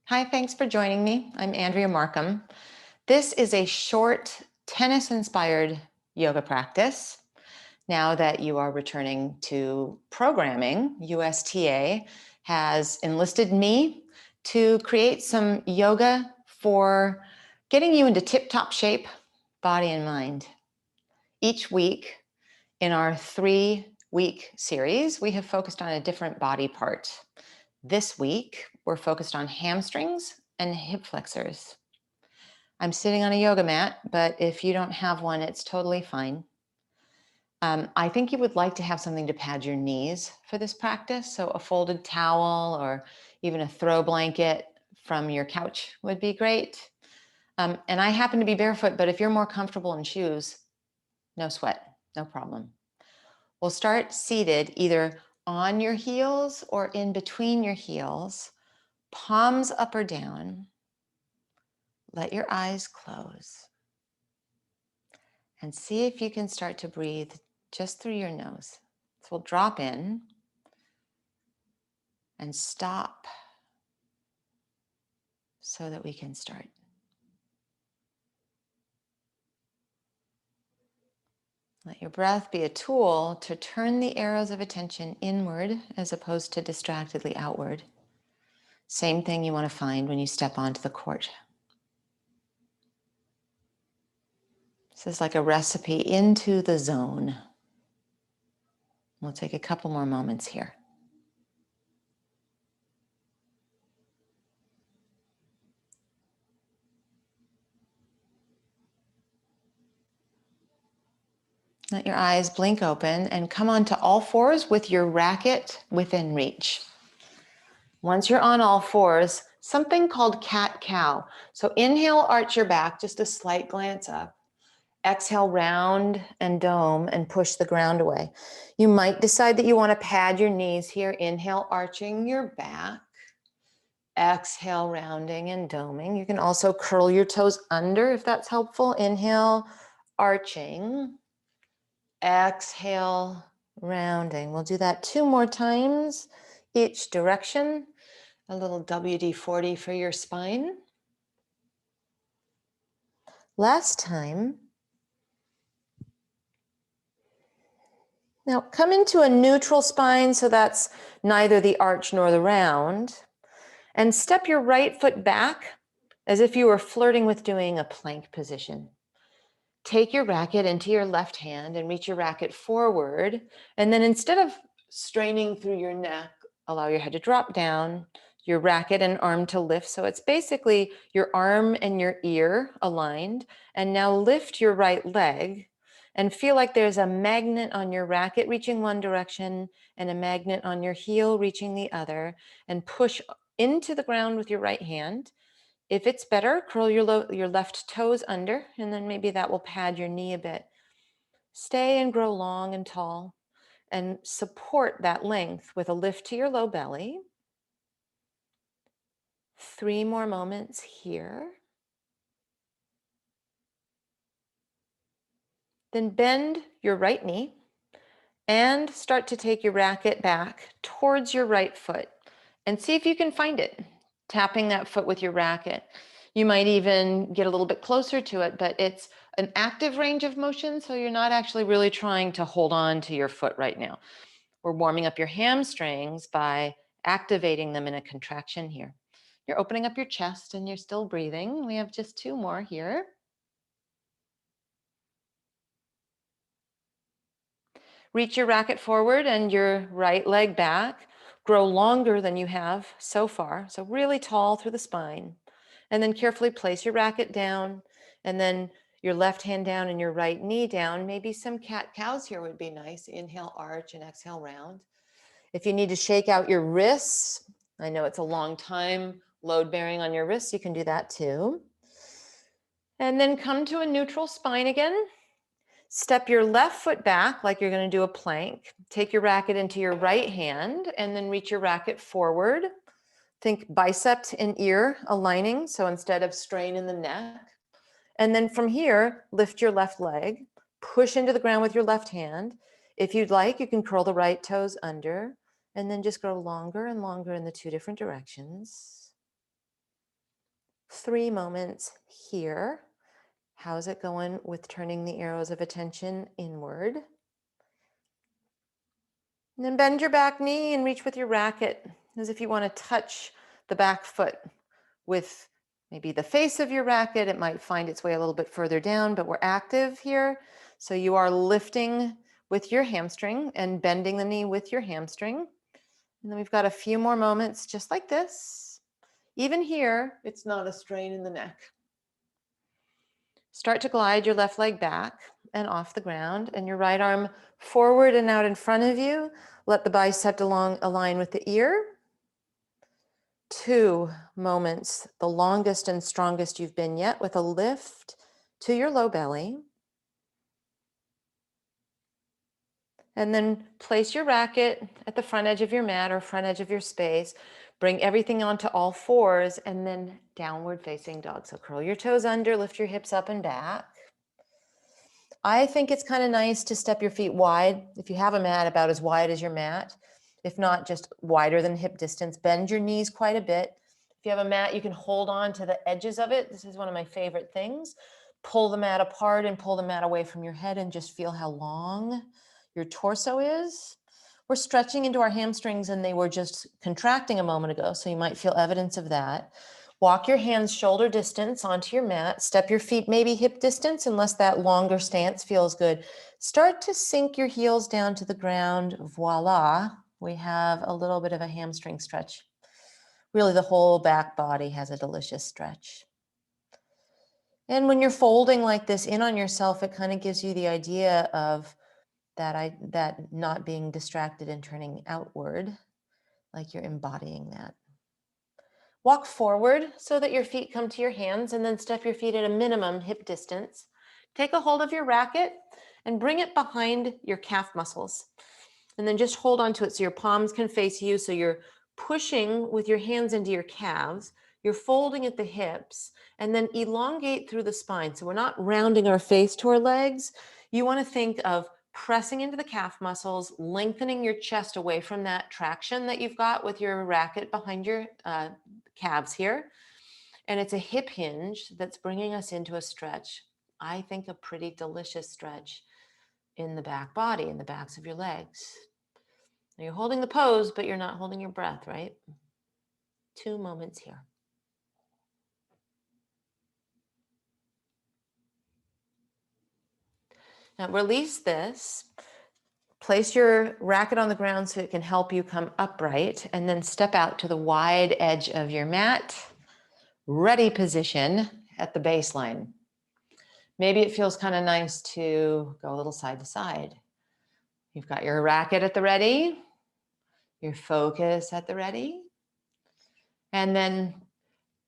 Hi, thanks for joining me. I'm Andrea Marcum. This is a short tennis-inspired yoga practice. Now that you are returning to programming, USTA has enlisted me to create some yoga for getting you into tip-top shape, body and mind. Each week in our 3-week series, we have focused on a different body part. This week, we're focused on hamstrings and hip flexors. I'm sitting on a yoga mat, but if you don't have one, it's totally fine. I think you would like to have something to pad your knees for this practice. So a folded towel or even a throw blanket from your couch would be great. And I happen to be barefoot, but if you're more comfortable in shoes, no sweat, no problem. We'll start seated either on your heels or in between your heels, palms up or down. Let your eyes close and see if you can start to breathe just through your nose. So we'll drop in and stop so that we can start. Let your breath be a tool to turn the arrows of attention inward as opposed to distractedly outward. Same thing you want to find when you step onto the court. This is like a recipe into the zone. We'll take a couple more moments here. Let your eyes blink open and come onto all fours with your racket within reach. Once you're on all fours, something called cat-cow. So inhale, arch your back, just a slight glance up. Exhale, round and dome and push the ground away. You might decide that you want to pad your knees here. Inhale, arching your back. Exhale, rounding and doming. You can also curl your toes under if that's helpful. Inhale, arching. Exhale, rounding. We'll do that 2 more times each direction. A little WD-40 for your spine. Last time. Now come into a neutral spine, so that's neither the arch nor the round. And step your right foot back as if you were flirting with doing a plank position. Take your racket into your left hand and reach your racket forward. And then instead of straining through your neck, allow your head to drop down, your racket and arm to lift. So it's basically your arm and your ear aligned. And now lift your right leg and feel like there's a magnet on your racket reaching one direction and a magnet on your heel reaching the other, and push into the ground with your right hand. If it's better, curl your left toes under, and then maybe that will pad your knee a bit. Stay and grow long and tall, and support that length with a lift to your low belly. 3 more moments here. Then bend your right knee and start to take your racket back towards your right foot and see if you can find it, tapping that foot with your racket. You might even get a little bit closer to it, but it's an active range of motion, so you're not actually really trying to hold on to your foot right now. We're warming up your hamstrings by activating them in a contraction here. You're opening up your chest and you're still breathing. We have just 2 more here. Reach your racket forward and your right leg back. Grow longer than you have so far. So really tall through the spine. And then carefully place your racket down, and then your left hand down and your right knee down. Maybe some cat-cows here would be nice. Inhale, arch, and exhale, round. If you need to shake out your wrists, I know it's a long time load bearing on your wrists, you can do that too. And then come to a neutral spine again. Step your left foot back like you're going to do a plank. Take your racket into your right hand and then reach your racket forward. Think bicep and ear aligning, so instead of strain in the neck. And then from here, lift your left leg, push into the ground with your left hand. If you'd like, you can curl the right toes under and then just grow longer and longer in the 2 different directions. 3 moments here. How's it going with turning the arrows of attention inward? And then bend your back knee and reach with your racket as if you want to touch the back foot with maybe the face of your racket. It might find its way a little bit further down, but we're active here. So you are lifting with your hamstring and bending the knee with your hamstring. And then we've got a few more moments just like this. Even here, it's not a strain in the neck. Start to glide your left leg back and off the ground, and your right arm forward and out in front of you. Let the bicep align with the ear. 2 moments, the longest and strongest you've been yet, with a lift to your low belly. And then place your racket at the front edge of your mat or front edge of your space. Bring everything onto all fours and then downward facing dog. So curl your toes under, lift your hips up and back. I think it's kind of nice to step your feet wide. If you have a mat, about as wide as your mat. If not, just wider than hip distance. Bend your knees quite a bit. If you have a mat, you can hold on to the edges of it. This is one of my favorite things. Pull the mat apart and pull the mat away from your head and just feel how long your torso is. We're stretching into our hamstrings and they were just contracting a moment ago, so you might feel evidence of that. Walk your hands shoulder distance onto your mat. Step your feet maybe hip distance unless that longer stance feels good. Start to sink your heels down to the ground. Voila, we have a little bit of a hamstring stretch. Really, the whole back body has a delicious stretch. And when you're folding like this in on yourself, it kind of gives you the idea of that not being distracted and turning outward, like you're embodying that. Walk forward so that your feet come to your hands, and then step your feet at a minimum hip distance. Take a hold of your racket and bring it behind your calf muscles. And then just hold on to it so your palms can face you. So you're pushing with your hands into your calves. You're folding at the hips and then elongate through the spine. So we're not rounding our face to our legs. You want to think of pressing into the calf muscles, lengthening your chest away from that traction that you've got with your racket behind your calves here. And it's a hip hinge that's bringing us into a stretch. I think a pretty delicious stretch in the back body, in the backs of your legs. Now you're holding the pose, but you're not holding your breath, right? 2 moments here. Now release this. Place your racket on the ground so it can help you come upright, and then step out to the wide edge of your mat. Ready position at the baseline. Maybe it feels kind of nice to go a little side to side. You've got your racket at the ready, your focus at the ready. And then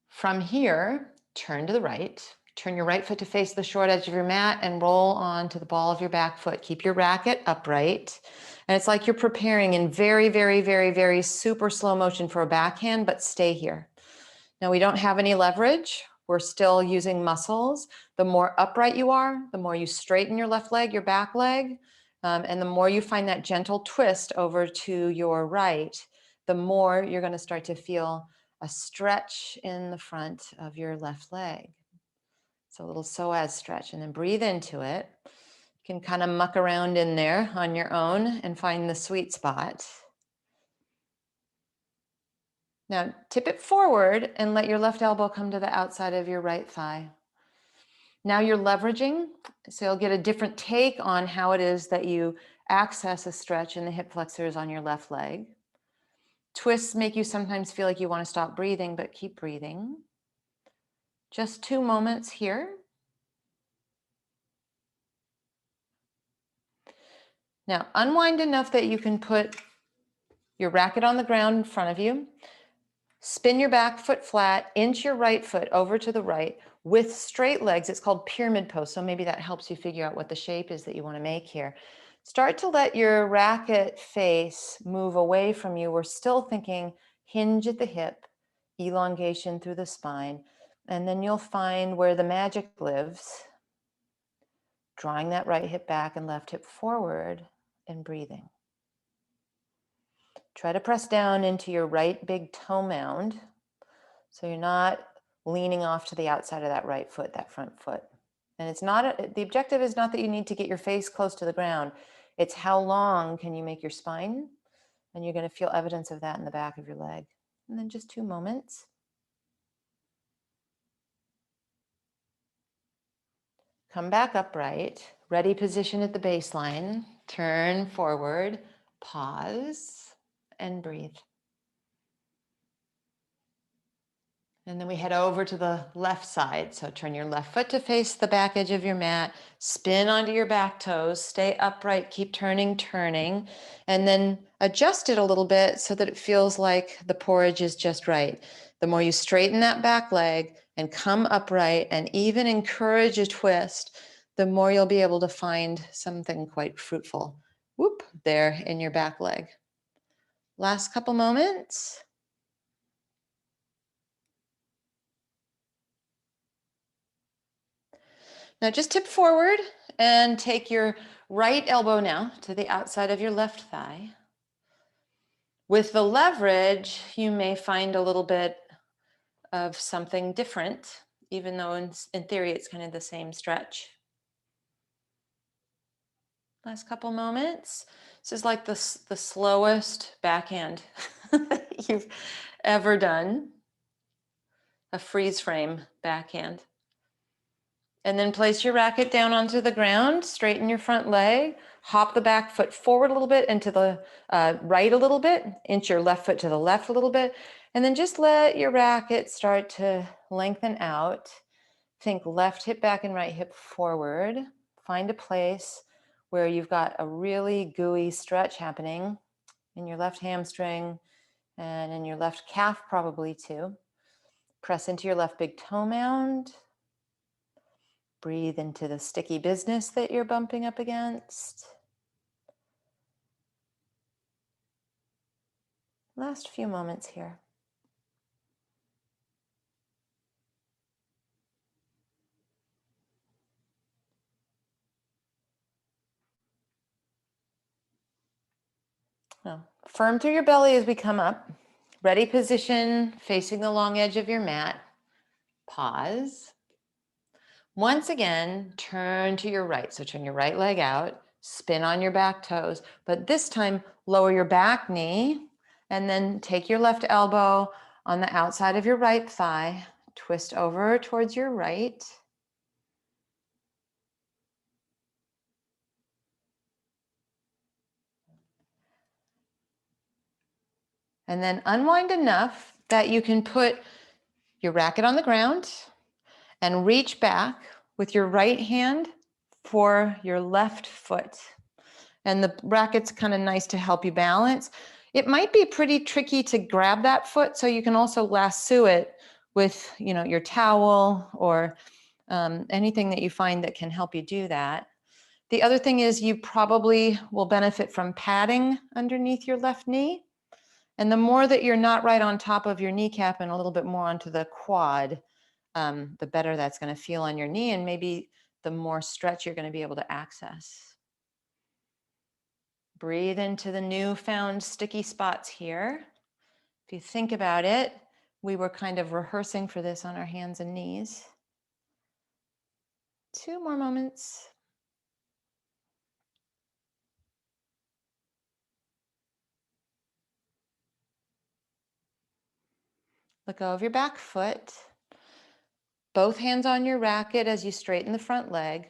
from here, turn to the right. Turn your right foot to face the short edge of your mat and roll onto the ball of your back foot. Keep your racket upright. And it's like you're preparing in very, very, very, very super slow motion for a backhand, but stay here. Now we don't have any leverage. We're still using muscles. The more upright you are, the more you straighten your left leg, your back leg, and the more you find that gentle twist over to your right, the more you're going to start to feel a stretch in the front of your left leg. So a little psoas stretch, and then breathe into it. You can kind of muck around in there on your own and find the sweet spot. Now tip it forward and let your left elbow come to the outside of your right thigh. Now you're leveraging, so you'll get a different take on how it is that you access a stretch in the hip flexors on your left leg. Twists make you sometimes feel like you want to stop breathing, but keep breathing. Just 2 moments here. Now unwind enough that you can put your racket on the ground in front of you. Spin your back foot flat, inch your right foot over to the right with straight legs. It's called pyramid pose, so maybe that helps you figure out what the shape is that you want to make here. Start to let your racket face move away from you. We're still thinking hinge at the hip, elongation through the spine, and then you'll find where the magic lives, drawing that right hip back and left hip forward and breathing. Try to press down into your right big toe mound so you're not leaning off to the outside of that right foot, that front foot. And it's not, the objective is not that you need to get your face close to the ground. It's how long can you make your spine? And you're going to feel evidence of that in the back of your leg. And then just 2 moments. Come back upright, ready position at the baseline, turn forward, pause, and breathe. And then we head over to the left side. So turn your left foot to face the back edge of your mat, spin onto your back toes, stay upright, keep turning, and then adjust it a little bit so that it feels like the porridge is just right. The more you straighten that back leg and come upright and even encourage a twist, the more you'll be able to find something quite fruitful. Whoop, there in your back leg. Last couple moments. Now just tip forward and take your right elbow now to the outside of your left thigh. With the leverage, you may find a little bit of something different, even though in theory it's kind of the same stretch. Last couple moments. This is like the slowest backhand you've ever done. A freeze frame backhand. And then place your racket down onto the ground, straighten your front leg, hop the back foot forward a little bit and to the right a little bit, inch your left foot to the left a little bit, and then just let your racket start to lengthen out. Think left hip back and right hip forward. Find a place where you've got a really gooey stretch happening in your left hamstring and in your left calf probably too. Press into your left big toe mound. Breathe into the sticky business that you're bumping up against. Last few moments here. Now, firm through your belly as we come up. Ready position, facing the long edge of your mat. Pause. Once again, turn to your right. So turn your right leg out, spin on your back toes, but this time lower your back knee and then take your left elbow on the outside of your right thigh, twist over towards your right. And then unwind enough that you can put your racket on the ground and reach back with your right hand for your left foot. And the racket's kind of nice to help you balance. It might be pretty tricky to grab that foot, so you can also lasso it with, your towel or anything that you find that can help you do that. The other thing is you probably will benefit from padding underneath your left knee. And the more that you're not right on top of your kneecap and a little bit more onto the quad, the better that's going to feel on your knee, and maybe the more stretch you're going to be able to access. Breathe into the newfound sticky spots here. If you think about it, we were kind of rehearsing for this on our hands and knees. 2 more moments. Let go of your back foot. Both hands on your racket as you straighten the front leg.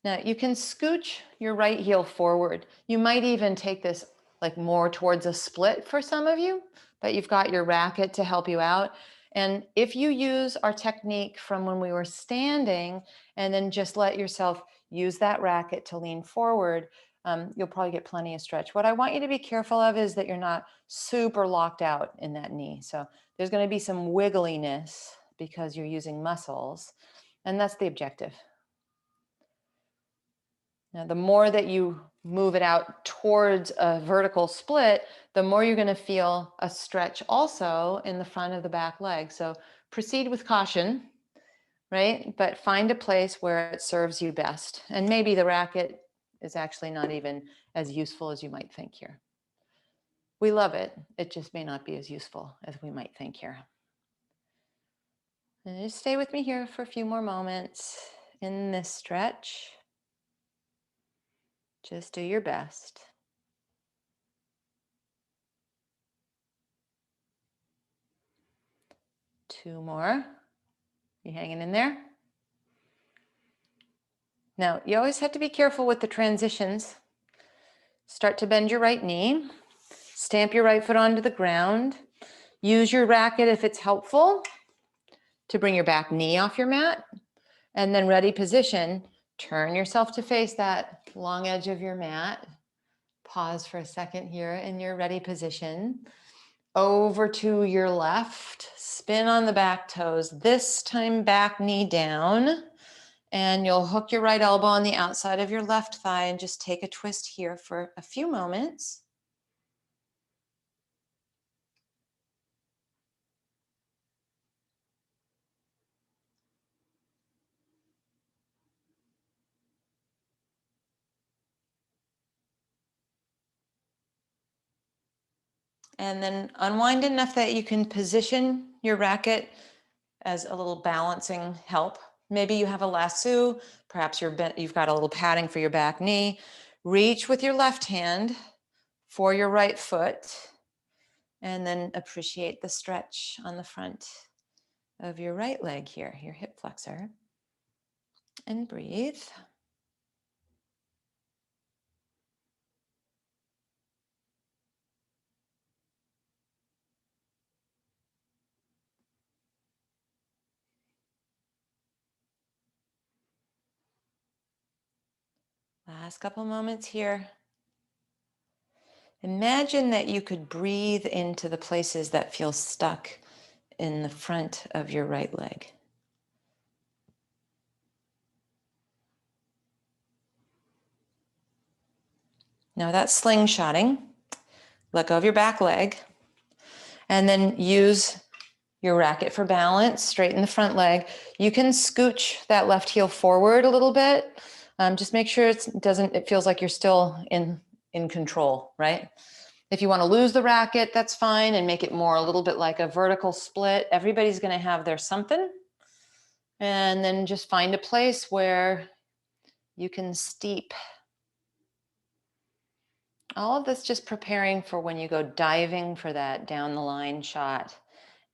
Now you can scooch your right heel forward. You might even take this like more towards a split for some of you, but you've got your racket to help you out. And if you use our technique from when we were standing and then just let yourself use that racket to lean forward, you'll probably get plenty of stretch. What I want you to be careful of is that you're not super locked out in that knee. So there's going to be some wiggliness because you're using muscles, and that's the objective. Now, the more that you move it out towards a vertical split, the more you're going to feel a stretch also in the front of the back leg. So proceed with caution, right? But find a place where it serves you best. And maybe the racket is actually not even as useful as you might think here. We love it. It just may not be as useful as we might think here. And just stay with me here for a few more moments in this stretch. Just do your best. Two more. You hanging in there? Now, you always have to be careful with the transitions. Start to bend your right knee. Stamp your right foot onto the ground. Use your racket if it's helpful to bring your back knee off your mat. And then ready position, turn yourself to face that long edge of your mat. Pause for a second here in your ready position. Over to your left, spin on the back toes, this time back knee down, and you'll hook your right elbow on the outside of your left thigh and just take a twist here for a few moments. And then unwind enough that you can position your racket as a little balancing help. Maybe you have a lasso, perhaps you've got a little padding for your back knee. Reach with your left hand for your right foot, and then appreciate the stretch on the front of your right leg here, your hip flexor. And breathe. Last couple moments here. Imagine that you could breathe into the places that feel stuck in the front of your right leg. Now that's slingshotting. Let go of your back leg, and then use your racket for balance. Straighten the front leg. You can scooch that left heel forward a little bit. Just make sure it feels like you're still in control, right? If you want to lose the racket, that's fine, and make it more a little bit like a vertical split. Everybody's going to have their something. And then just find a place where you can steep. All of this just preparing for when you go diving for that down the line shot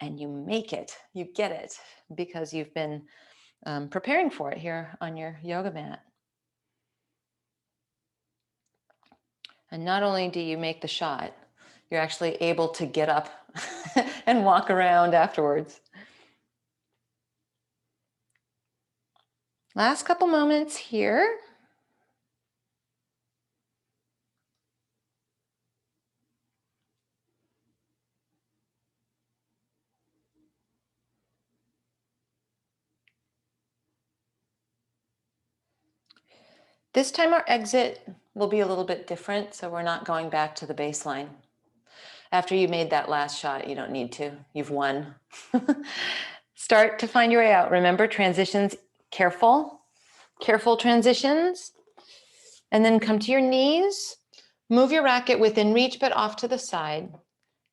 and you make it, you get it, because you've been preparing for it here on your yoga mat. And not only do you make the shot, you're actually able to get up and walk around afterwards. Last couple moments here. This time our exit will be a little bit different, so we're not going back to the baseline. After you made that last shot, you don't need to. You've won. Start to find your way out. Remember, transitions, careful transitions. And then come to your knees. Move your racket within reach, but off to the side,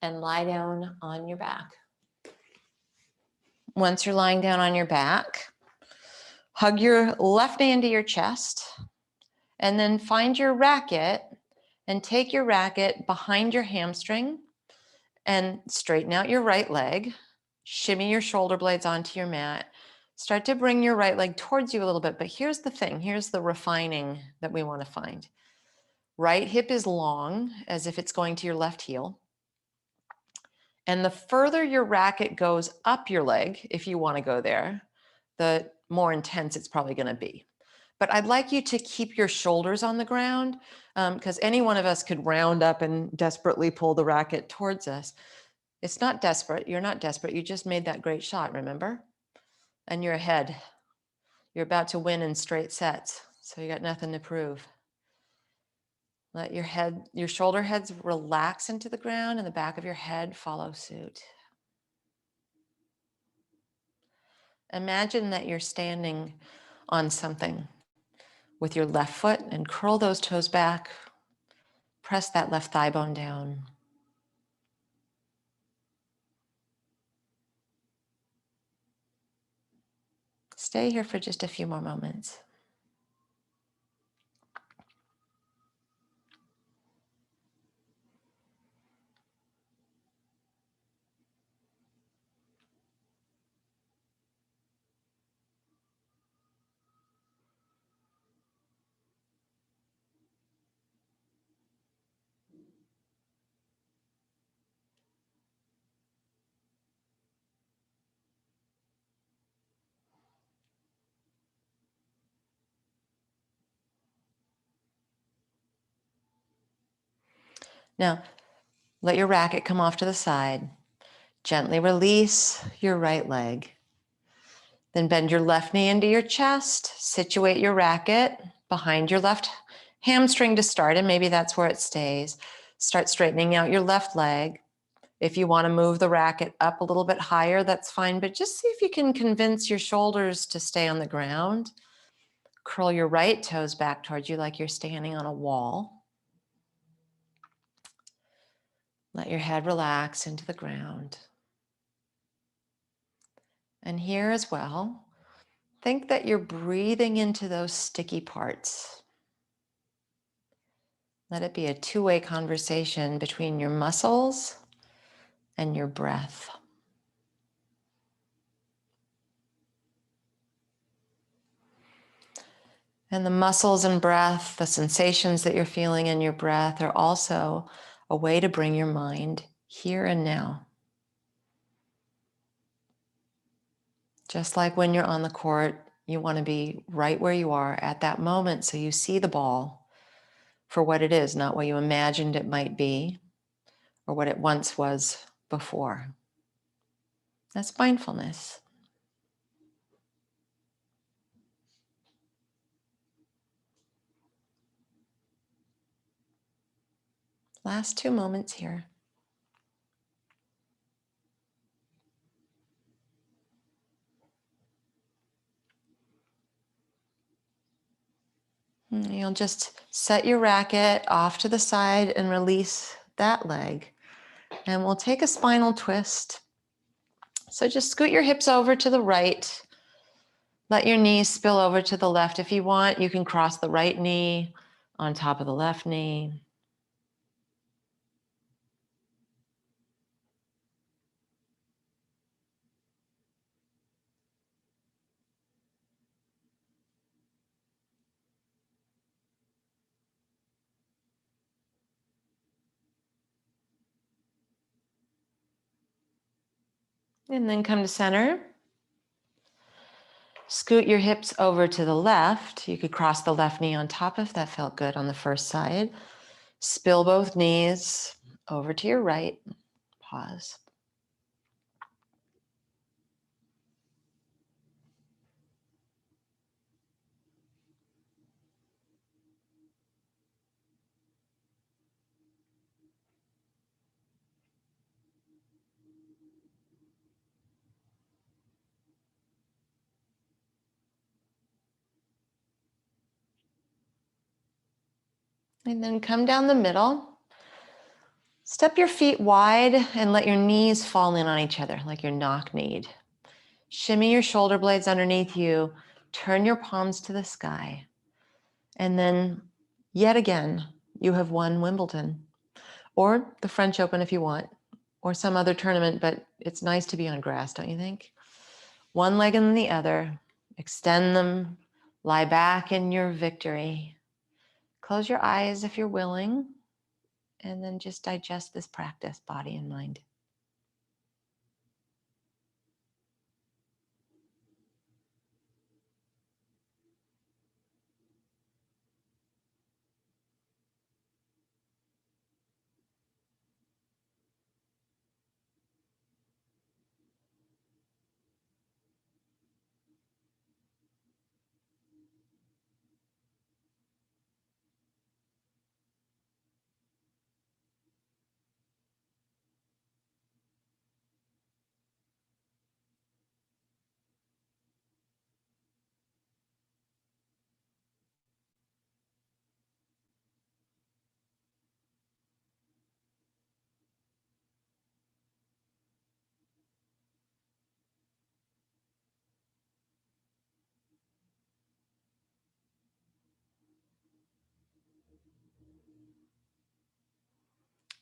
and lie down on your back. Once you're lying down on your back, hug your left knee into your chest, and then find your racket and take your racket behind your hamstring and straighten out your right leg. Shimmy your shoulder blades onto your mat. Start to bring your right leg towards you a little bit, but here's the thing. Here's the refining that we want to find. Right hip is long, as if it's going to your left heel. And the further your racket goes up your leg, if you want to go there, the more intense it's probably going to be. But I'd like you to keep your shoulders on the ground, because any one of us could round up and desperately pull the racket towards us. It's not desperate. You're not desperate. You just made that great shot, remember? And you're ahead. You're about to win in straight sets, so you got nothing to prove. Let your shoulder heads relax into the ground, and the back of your head follow suit. Imagine that you're standing on something with your left foot, and curl those toes back. Press that left thigh bone down. Stay here for just a few more moments. Now, let your racket come off to the side. Gently release your right leg. Then bend your left knee into your chest. Situate your racket behind your left hamstring to start, and maybe that's where it stays. Start straightening out your left leg. If you want to move the racket up a little bit higher, that's fine, but just see if you can convince your shoulders to stay on the ground. Curl your right toes back towards you like you're standing on a wall. Let your head relax into the ground. And here as well, think that you're breathing into those sticky parts. Let it be a two-way conversation between your muscles and your breath. And the muscles and breath, the sensations that you're feeling in your breath are also a way to bring your mind here and now. Just like when you're on the court, you want to be right where you are at that moment so you see the ball for what it is, not what you imagined it might be or what it once was before. That's mindfulness. Last 2 moments here. And you'll just set your racket off to the side and release that leg. And we'll take a spinal twist. So just scoot your hips over to the right. Let your knees spill over to the left. If you want, you can cross the right knee on top of the left knee. And then come to center. Scoot your hips over to the left. You could cross the left knee on top if that felt good on the first side. Spill both knees over to your right. Pause. And then come down the middle. Step your feet wide and let your knees fall in on each other like you're knock-kneed. Shimmy your shoulder blades underneath you. Turn your palms to the sky. And then yet again, you have won Wimbledon or the French Open if you want, or some other tournament, but it's nice to be on grass, don't you think? One leg and the other, extend them, lie back in your victory. Close your eyes if you're willing, and then just digest this practice, body and mind.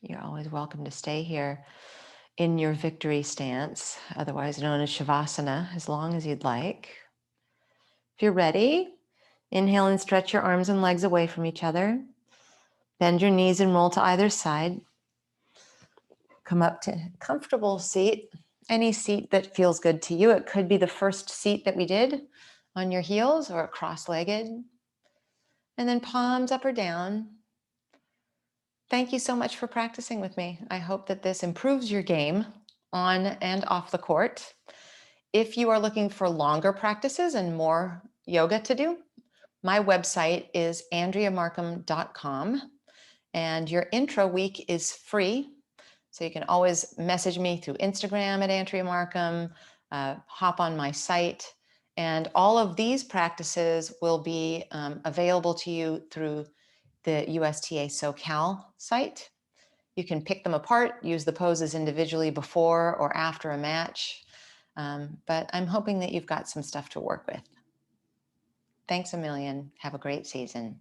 You're always welcome to stay here in your victory stance, otherwise known as Shavasana, as long as you'd like. If you're ready, inhale and stretch your arms and legs away from each other. Bend your knees and roll to either side. Come up to a comfortable seat, any seat that feels good to you. It could be the first seat that we did on your heels or cross-legged. And then palms up or down. Thank you so much for practicing with me. I hope that this improves your game on and off the court. If you are looking for longer practices and more yoga to do, my website is andreamarcum.com, and your intro week is free. So you can always message me through Instagram at Andrea Marcum, hop on my site, and all of these practices will be available to you through the USTA SoCal site. You can pick them apart, use the poses individually before or after a match, but I'm hoping that you've got some stuff to work with. Thanks a million. Have a great season.